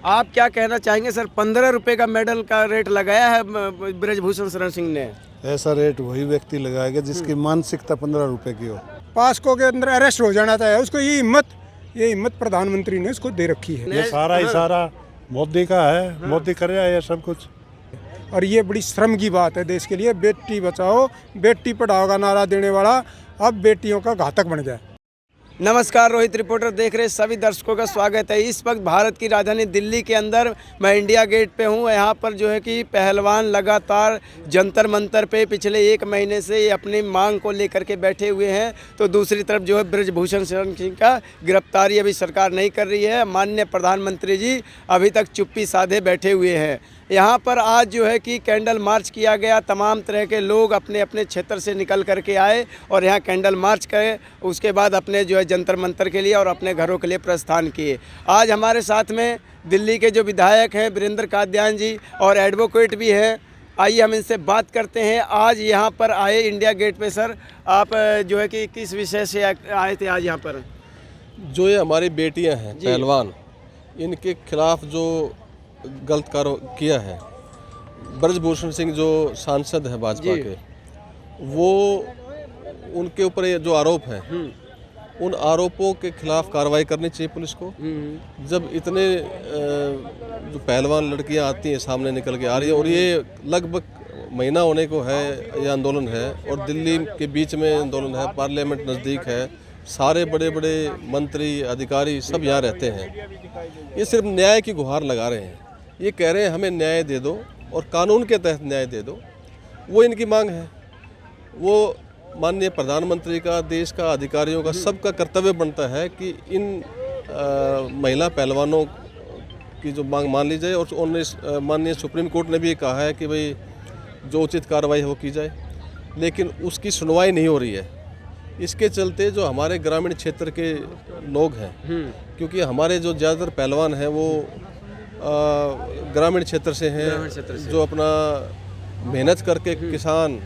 आप क्या कहना चाहेंगे सर? 15 रुपए का मेडल का रेट लगाया है ब्रजभूषण शरण सिंह ने। ऐसा रेट वही व्यक्ति लगाएगा जिसकी मानसिकता 15 रुपए की हो। पास्को के अंदर अरेस्ट हो जाना था, उसको ये हिम्मत प्रधानमंत्री ने उसको दे रखी है। ये सारा ही सारा मोदी का है, मोदी कर रहा है ये सब कुछ। और ये बड़ी शर्म की बात है देश के लिए। बेटी बचाओ बेटी पढ़ाओ का नारा देने वाला अब बेटियों का घातक बन गया। नमस्कार, रोहित रिपोर्टर देख रहे सभी दर्शकों का स्वागत है। इस वक्त भारत की राजधानी दिल्ली के अंदर मैं इंडिया गेट पे हूँ। यहाँ पर जो है कि पहलवान लगातार जंतर मंतर पे पिछले 1 महीने से ये अपनी मांग को लेकर के बैठे हुए हैं। तो दूसरी तरफ जो है ब्रजभूषण शरण सिंह का गिरफ्तारी अभी सरकार नहीं कर रही है। माननीय प्रधानमंत्री जी अभी तक चुप्पी साधे बैठे हुए हैं। यहाँ पर आज जो है कि कैंडल मार्च किया गया। तमाम तरह के लोग अपने अपने क्षेत्र से निकल करके आए और यहाँ कैंडल मार्च करे, उसके बाद अपने जो है जंतर मंतर के लिए और अपने घरों के लिए प्रस्थान किए। आज हमारे साथ में दिल्ली के जो विधायक हैं वीरेंद्र कादियान जी और एडवोकेट भी हैं। आइए हम इनसे बात करते हैं। आज यहाँ पर आए इंडिया गेट पे सर, आप जो है कि किस विषय से आए थे आज यहाँ पर? जो ये हमारी बेटियां हैं पहलवान, इनके खिलाफ जो गलत कार्य किया है, ब्रजभूषण सिंह जो सांसद है भाजपा के, वो उनके ऊपर ये जो आरोप है, उन आरोपों के खिलाफ कार्रवाई करनी चाहिए पुलिस को। जब इतने जो पहलवान लड़कियां आती हैं सामने निकल के आ रही हैं, और ये लगभग महीना होने को है ये आंदोलन है, और दिल्ली के बीच में आंदोलन है, पार्लियामेंट नज़दीक है, सारे बड़े बड़े मंत्री अधिकारी सब यहाँ रहते हैं। ये सिर्फ न्याय की गुहार लगा रहे हैं। ये कह रहे हैं हमें न्याय दे दो और कानून के तहत न्याय दे दो, वो इनकी मांग है। वो माननीय प्रधानमंत्री का, देश का, अधिकारियों का, सबका कर्तव्य बनता है कि इन महिला पहलवानों की जो मांग मान ली जाए। और उन्होंने माननीय सुप्रीम कोर्ट ने भी कहा है कि भाई जो उचित कार्रवाई है वो की जाए, लेकिन उसकी सुनवाई नहीं हो रही है। इसके चलते जो हमारे ग्रामीण क्षेत्र के लोग हैं, क्योंकि हमारे जो ज़्यादातर पहलवान हैं वो ग्रामीण क्षेत्र से हैं, जो अपना मेहनत करके किसान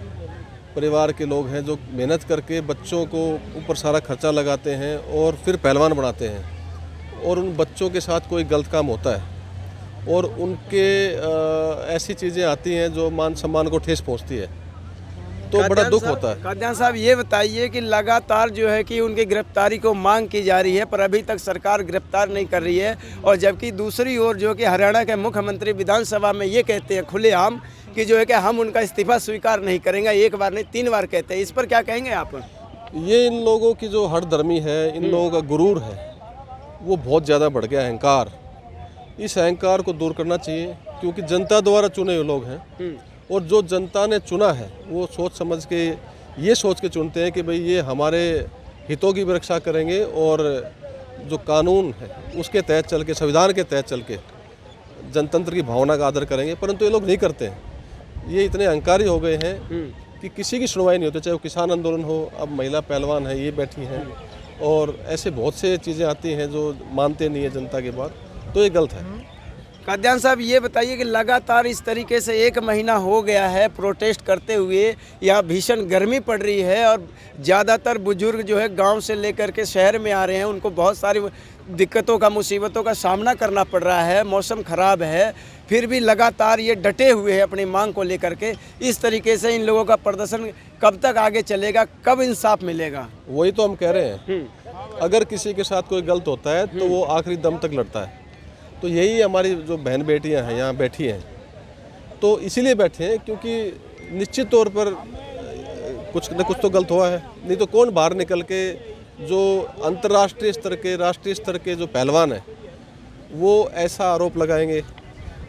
परिवार के लोग हैं, जो मेहनत करके बच्चों को ऊपर सारा खर्चा लगाते हैं और फिर पहलवान बनाते हैं, और उन बच्चों के साथ कोई गलत काम होता है और उनके ऐसी चीज़ें आती हैं जो मान सम्मान को ठेस पहुंचती है, तो बड़ा दुख होता है। कादियान साहब, ये बताइए कि लगातार जो है कि उनकी गिरफ्तारी को मांग की जा रही है, पर अभी तक सरकार गिरफ्तार नहीं कर रही है, और जबकि दूसरी ओर जो कि हरियाणा के मुख्यमंत्री विधानसभा में ये कहते हैं खुलेआम कि जो है कि हम उनका इस्तीफा स्वीकार नहीं करेंगे। 1 बार नहीं 3 बार कहते हैं। इस पर क्या कहेंगे आप? ये इन लोगों की जो हठधर्मी है, इन लोगों का गुरूर है, वो बहुत ज़्यादा बढ़ गया, अहंकार। इस अहंकार को दूर करना चाहिए, क्योंकि जनता द्वारा चुने हुए लोग हैं, और जो जनता ने चुना है वो सोच समझ के, ये सोच के चुनते हैं कि भाई ये हमारे हितों की भी रक्षा करेंगे और जो कानून है उसके तहत चल के, संविधान के तहत चल के जनतंत्र की भावना का आदर करेंगे। परंतु ये लोग नहीं करते हैं। ये इतने अहंकारी हो गए हैं कि किसी की सुनवाई नहीं होती, चाहे वो किसान आंदोलन हो, अब महिला पहलवान है ये बैठी हैं, और ऐसे बहुत से चीज़ें आती हैं जो मानते नहीं है जनता के बात, तो ये गलत है। कादियान साहब, ये बताइए कि लगातार इस तरीके से 1 महीना हो गया है प्रोटेस्ट करते हुए, यहाँ भीषण गर्मी पड़ रही है और ज़्यादातर बुजुर्ग जो है गांव से लेकर के शहर में आ रहे हैं, उनको बहुत सारी दिक्कतों का, मुसीबतों का सामना करना पड़ रहा है, मौसम ख़राब है, फिर भी लगातार ये डटे हुए हैं अपनी मांग को लेकर के। इस तरीके से इन लोगों का प्रदर्शन कब तक आगे चलेगा, कब इंसाफ मिलेगा? वही तो हम कह रहे हैं। अगर किसी के साथ कोई गलत होता है तो वो आखिरी दम तक लड़ता है। तो यही हमारी जो बहन बेटियां हैं यहाँ बैठी हैं, तो इसीलिए बैठे हैं क्योंकि निश्चित तौर पर कुछ न कुछ तो गलत हुआ है। नहीं तो कौन बाहर निकल के, जो अंतर्राष्ट्रीय स्तर के, राष्ट्रीय स्तर के जो पहलवान हैं, वो ऐसा आरोप लगाएंगे?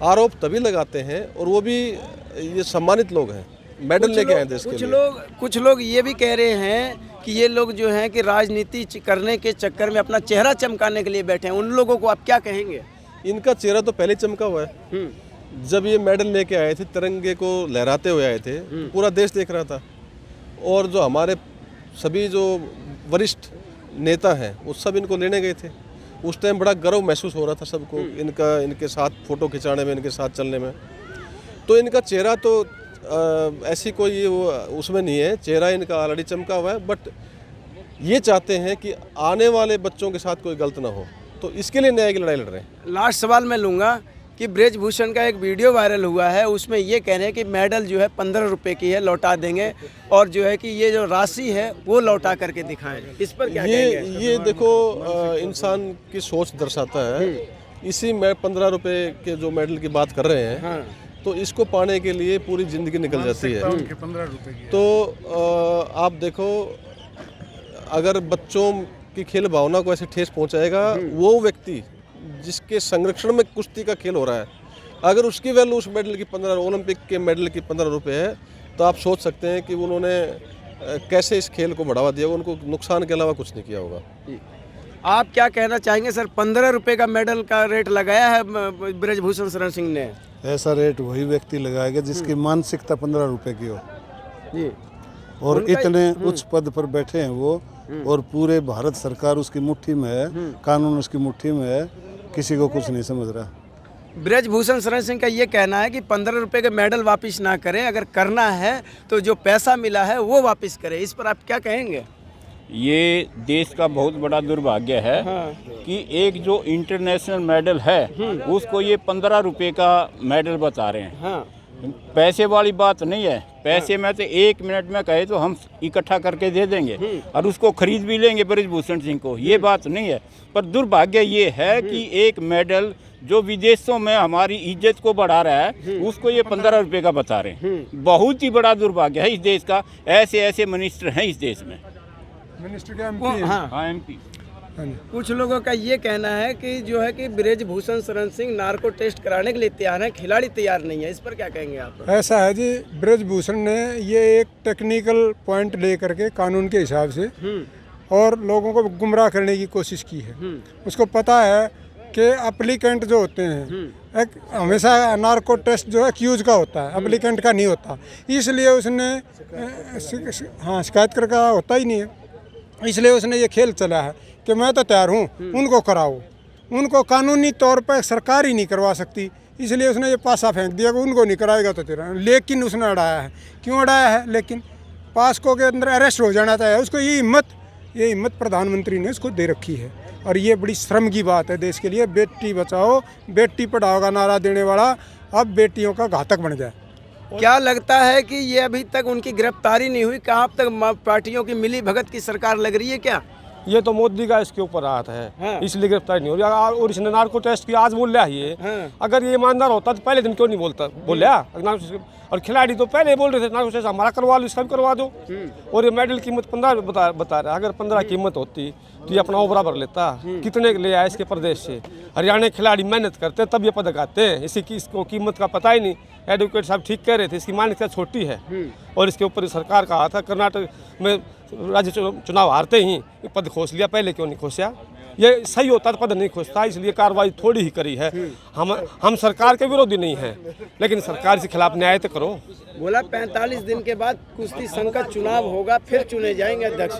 आरोप तभी लगाते हैं, और वो भी ये सम्मानित लोग हैं, मेडल लेके आए देश के लिए। कुछ लोग ये भी कह रहे हैं कि ये लोग जो हैं कि राजनीति करने के चक्कर में अपना चेहरा चमकाने के लिए बैठे हैं। उन लोगों को आप क्या कहेंगे? इनका चेहरा तो पहले चमका हुआ है। जब ये मेडल लेके आए थे, तिरंगे को लहराते हुए आए थे, पूरा देश देख रहा था, और जो हमारे सभी जो वरिष्ठ नेता हैं वो सब इनको लेने गए थे। उस टाइम बड़ा गर्व महसूस हो रहा था सबको, इनके साथ फ़ोटो खिंचाने में, इनके साथ चलने में। तो इनका चेहरा तो ऐसी कोई वो उसमें नहीं है, चेहरा इनका ऑलरेडी चमका हुआ है, बट ये चाहते हैं कि आने वाले बच्चों के साथ कोई गलत ना हो। तो इसके लिए न्याय की लड़ाई लड़ रहे हैं। लास्ट सवाल मैं लूँगा कि ब्रजभूषण का एक वीडियो वायरल हुआ है, उसमें ये कह रहे हैं कि मेडल जो है 15 रुपए की है, लौटा देंगे, और जो है कि ये जो राशि है वो लौटा करके दिखाएं। इस पर क्या कहेंगे? ये देखो इंसान की सोच दर्शाता है। इसी में 15 रुपए के जो मेडल की बात कर रहे हैं, हाँ। तो इसको पाने के लिए पूरी ज़िंदगी निकल जाती है। 15 रुपए की। तो आप देखो, अगर बच्चों की खेल भावना को ऐसे ठेस पहुंचाएगा, वो व्यक्ति जिसके संरक्षण में कुश्ती का खेल हो रहा है, अगर उसकी वैल्यू उस मेडल की 15 ओलंपिक के मेडल की 15 रुपए है, तो आप सोच सकते हैं कि उन्होंने कैसे इस खेल को बढ़ावा दिया। उनको नुकसान के अलावा कुछ नहीं किया होगा। आप क्या कहना चाहेंगे सर? 15 रुपए का मेडल का रेट लगाया है ब्रजभूषण शरण सिंह ने। ऐसा रेट वही व्यक्ति लगाएगा जिसकी मानसिकता 15 रुपए की हो, जी। और उनका- इतने उच्च पद पर बैठे हैं वो, और पूरे भारत सरकार उसकी मुट्ठी में है, कानून उसकी मुट्ठी में है, किसी को कुछ नहीं समझ रहा। ब्रजभूषण शरण सिंह का ये कहना है कि 15 रुपए के मेडल वापस ना करें, अगर करना है तो जो पैसा मिला है वो वापस करें। इस पर आप क्या कहेंगे? ये देश का बहुत बड़ा दुर्भाग्य है कि एक जो इंटरनेशनल मेडल है उसको ये 15 रुपए का मेडल बता रहे हैं। हाँ। पैसे वाली बात नहीं है। पैसे में तो 1 मिनट में कहे तो हम इकट्ठा करके दे देंगे और उसको खरीद भी लेंगे ब्रजभूषण सिंह को, ये बात नहीं है। पर दुर्भाग्य ये है कि एक मेडल जो विदेशों में हमारी इज्जत को बढ़ा रहा है उसको ये 15 रुपए का बता रहे हैं। बहुत ही बड़ा दुर्भाग्य है इस देश का। ऐसे ऐसे मिनिस्टर हैं इस देश में। मिनिस्टर का वो- हाँ। हाँ, MP। कुछ लोगों का ये कहना है कि जो है कि ब्रजभूषण शरण सिंह नार्को टेस्ट कराने के लिए तैयार है, खिलाड़ी तैयार नहीं है। इस पर क्या कहेंगे आप? ऐसा है जी, ब्रजभूषण ने ये एक टेक्निकल पॉइंट ले करके कानून के हिसाब से और लोगों को गुमराह करने की कोशिश की है। उसको पता है कि एप्लीकेंट जो होते हैं, एक हमेशा नार्को टेस्ट जो है एक्यूज का होता है, एप्लीकेंट का नहीं होता। इसलिए उसने हाँ शिकायत करके होता ही नहीं है। इसलिए उसने ये खेल चला है कि मैं तो तैयार हूँ, उनको कराओ। उनको कानूनी तौर पर सरकार ही नहीं करवा सकती, इसलिए उसने ये पासा फेंक दिया कि उनको नहीं कराएगा तो तेरा। लेकिन उसने अड़ाया है। क्यों अड़ाया है? लेकिन पास्को के अंदर अरेस्ट हो जाना चाहिए उसको। ये हिम्मत प्रधानमंत्री ने उसको दे रखी है, और ये बड़ी शर्म की बात है देश के लिए। बेटी बचाओ बेटी पढ़ाओ का नारा देने वाला अब बेटियों का घातक बन जाए। क्या लगता है कि ये अभी तक उनकी गिरफ्तारी नहीं हुई? कहाँ तक पार्टियों की मिली भगत की सरकार लग रही है क्या? ये तो मोदी का इसके ऊपर हाथ है। हाँ। इसलिए गिरफ्तार नहीं हो रही। और इसने नार्को टेस्ट की आज बोल रहा है ये। हाँ। अगर ये ईमानदार होता तो पहले दिन क्यों नहीं बोला? और खिलाड़ी तो पहले बोल रहे थे नार्को टेस्ट हमारा करवा लो, इसका भी करवा दो। और ये मेडल कीमत 15 बता रहा है। अगर 15 कीमत होती तो ये अपना ओवरा भर लेता। कितने ले आए इसके प्रदेश से? हरियाणा के खिलाड़ी मेहनत करते हैं तब ये पदक आते हैं। इसको कीमत का पता ही नहीं। एडवोकेट साहब ठीक कह रहे थे, इसकी मान्यता छोटी है और इसके ऊपर सरकार का हाथ है। कर्नाटक में राज्य चुनाव हारते ही पद खोस लिया, पहले क्यों नहीं खोसा? ये सही होता तो पद नहीं खोसता। इसलिए कार्रवाई थोड़ी ही करी है। हम सरकार के विरोधी नहीं हैं, लेकिन सरकार के खिलाफ न्याय तो करो। बोला 45 दिन के बाद कुश्ती संघ का चुनाव होगा, फिर चुने जाएंगे अध्यक्ष।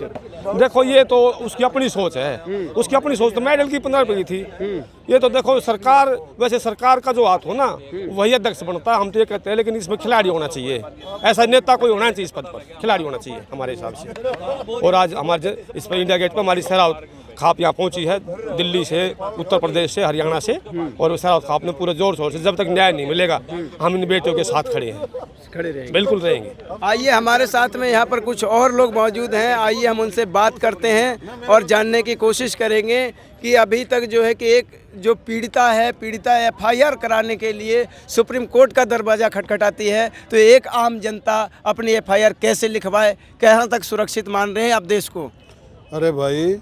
देखो ये तो उसकी अपनी सोच है। उसकी अपनी सोच तो मेडल की 15 रुपए की थी। ये तो देखो सरकार, वैसे सरकार का जो हाथ हो ना वही अध्यक्ष बनता है, हम तो ये कहते हैं। लेकिन इसमें खिलाड़ी होना चाहिए, ऐसा नेता कोई होना चाहिए इस पद पर, खिलाड़ी होना चाहिए हमारे हिसाब से। और आज हमारे इस पर इंडिया गेट पर हमारी सहरावत खाप यहाँ पहुंची है, दिल्ली से, उत्तर प्रदेश से, हरियाणा से। और सहरावत खाप ने पूरे जोर शोर से, जब तक न्याय नहीं मिलेगा हम इन बेटियों के साथ खड़े हैं, खड़े रहेंगे। बिल्कुल रहेंगे। आइए हमारे साथ में यहाँ पर कुछ और लोग मौजूद हैं, आइए हम उनसे बात करते हैं और जानने की कोशिश करेंगे कि अभी तक जो है कि एक जो पीड़िता FIR कराने के लिए सुप्रीम कोर्ट का दरवाज़ा खटखटाती है, तो एक आम जनता अपनी FIR कैसे लिखवाए? कहाँ तक सुरक्षित मान रहे हैं आप देश को? अरे भाई,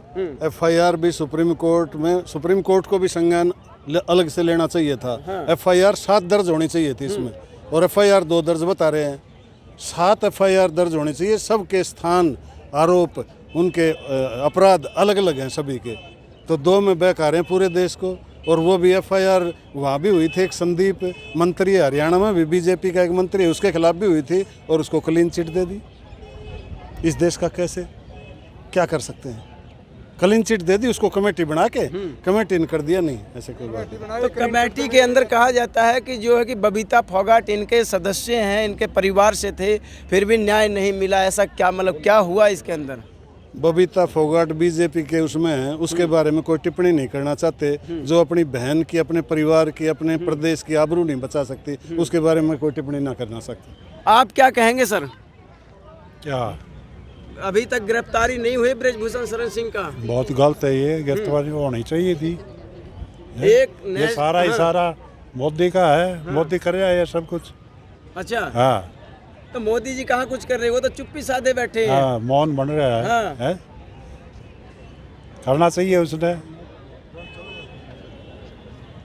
FIR भी सुप्रीम कोर्ट को भी संज्ञान अलग से लेना चाहिए था। FIR 7 दर्ज होनी चाहिए थी इसमें, और FIR 2 दर्ज बता रहे हैं। 7 FIR दर्ज होनी चाहिए। सबके स्थान, आरोप, उनके अपराध अलग अलग हैं सभी के, तो 2 में बहका रहे हैं पूरे देश को। और वो भी FIR वहाँ भी हुई थी, एक संदीप मंत्री है हरियाणा में भी, बीजेपी का एक मंत्री है, उसके खिलाफ भी हुई थी और उसको क्लीन चिट दे दी। इस देश का कैसे क्या कर सकते हैं? क्लीन चिट दे दी, उसको कमेटी बना के कमेटी ने कर दिया। नहीं, ऐसे कोई बात नहीं। तो कमेटी के अंदर कहा जाता है कि जो है कि बबीता फोगाट इनके सदस्य हैं, इनके परिवार से थे, फिर भी न्याय नहीं मिला। ऐसा क्या मतलब क्या हुआ इसके अंदर? बबीता फोगाट बीजेपी के उसमें है, उसके बारे में कोई टिप्पणी नहीं करना चाहते। जो अपनी बहन की, अपने परिवार की, अपने प्रदेश की आबरू नहीं बचा सकती, उसके बारे में कोई टिप्पणी ना करना सकते। आप क्या कहेंगे सर? क्या अभी तक गिरफ्तारी नहीं हुई ब्रजभूषण शरण सिंह का? बहुत गलत है ये, गिरफ्तारी होनी चाहिए थी। एक ये सारा ही सारा मोदी का है, मोदी कर रहा है ये सब कुछ। अच्छा, हाँ तो मोदी जी कहाँ कुछ कर रहे हैं, वो तो चुप्पी साधे बैठे हैं। हाँ, मौन बन रहा है, हाँ। है? करना चाहिए उसने।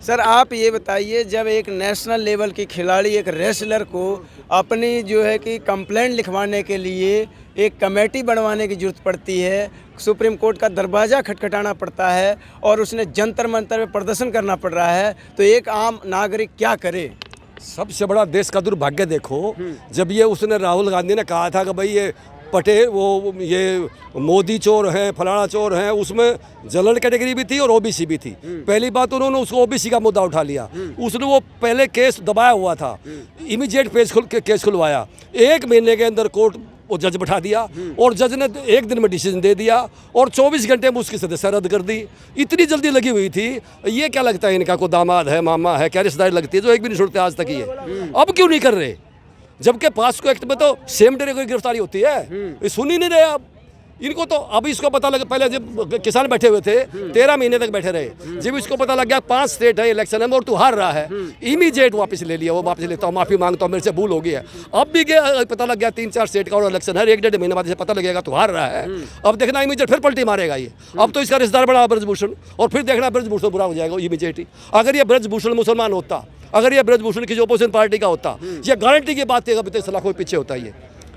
सर आप ये बताइए, जब एक नेशनल लेवल की खिलाड़ी, एक रेसलर को अपनी जो है कि कंप्लेंट लिखवाने के लिए एक कमेटी बनवाने की जरूरत पड़ती है, सुप्रीम कोर्ट का दरवाज़ा खटखटाना पड़ता है और उसने जंतर मंतर में प्रदर्शन करना पड़ रहा है, तो एक आम नागरिक क्या करे? सबसे बड़ा देश का दुर्भाग्य देखो, जब ये उसने राहुल गांधी ने कहा था कि भाई ये पटेल वो ये मोदी चोर हैं, फलाना चोर हैं, उसमें जनरल कैटेगरी भी थी और ओबीसी भी थी। पहली बात उन्होंने उसको ओबीसी का मुद्दा उठा लिया, उसने वो पहले केस दबाया हुआ था, इमीडिएट केस खुलवाया, 1 महीने के अंदर कोर्ट वो जज बैठा दिया और जज ने 1 दिन में डिसीजन दे दिया और 24 घंटे में उसकी सदस्यता रद्द कर दी। इतनी जल्दी लगी हुई थी। ये क्या लगता है इनका, को दामाद है, मामा है, क्या रिश्तेदारी लगती है जो एक भी नहीं छोड़ते आज तक ये। अब क्यों नहीं कर रहे, जबकि पास्को एक्ट में तो सेम डे कोई गिरफ्तारी होती है, ये सुन ही नहीं रहे आप इनको। तो अभी इसको पता लगा, पहले जब किसान बैठे हुए थे 13 महीने तक बैठे रहे, जब इसको पता लग गया 5 स्टेट है इलेक्शन में और तू हार रहा है, इमीडिएट वापस ले लिया, वो वापस लेता हूँ, माफी मांगता हूँ, मेरे से भूल हो गई है। अब भी पता लग गया 3-4 स्टेट का और इलेक्शन है, 1-1.5 महीने बाद इसे पता लगेगा तू हार रहा है, अब देखना इमीडिएट फिर पलटी मारेगा ये। अब तो इसका रिश्तेदार बड़ा ब्रजभूषण, और फिर देखना ब्रजभूषण बुरा हो जाएगा इमीडिएट ही। अगर ये ब्रजभूषण मुसलमान होता, अगर ये ब्रजभूषण किसी अपोजिशन पार्टी का होता, ये गारंटी की बात थी, अभी तो सलाखों पीछे होता है ये।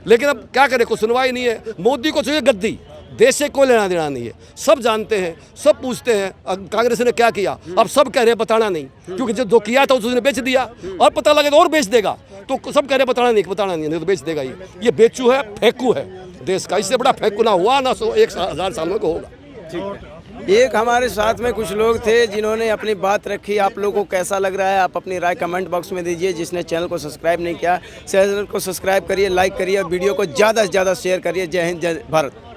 लेकिन अब क्या करे, कोई सुनवाई नहीं है। मोदी को चाहिए गद्दी, देश से कोई लेना देना नहीं है, सब जानते हैं, सब पूछते हैं कांग्रेस ने क्या किया, अब सब कह रहे हैं बताना नहीं, क्योंकि जो किया था उसने बेच दिया और पता लगे तो और बेच देगा, तो सब कह रहे हैं बताना नहीं तो बेच देगा ये बेचू है, फेंकू है देश का, इससे बड़ा फेंकू ना हुआ ना 1,000 साल में को होगा। एक हमारे साथ में कुछ लोग थे जिन्होंने अपनी बात रखी, आप लोगों को कैसा लग रहा है आप अपनी राय कमेंट बॉक्स में दीजिए। जिसने चैनल को सब्सक्राइब नहीं किया, चैनल को सब्सक्राइब करिए, लाइक करिए और वीडियो को ज़्यादा से ज़्यादा शेयर करिए। जय हिंद, जय भारत।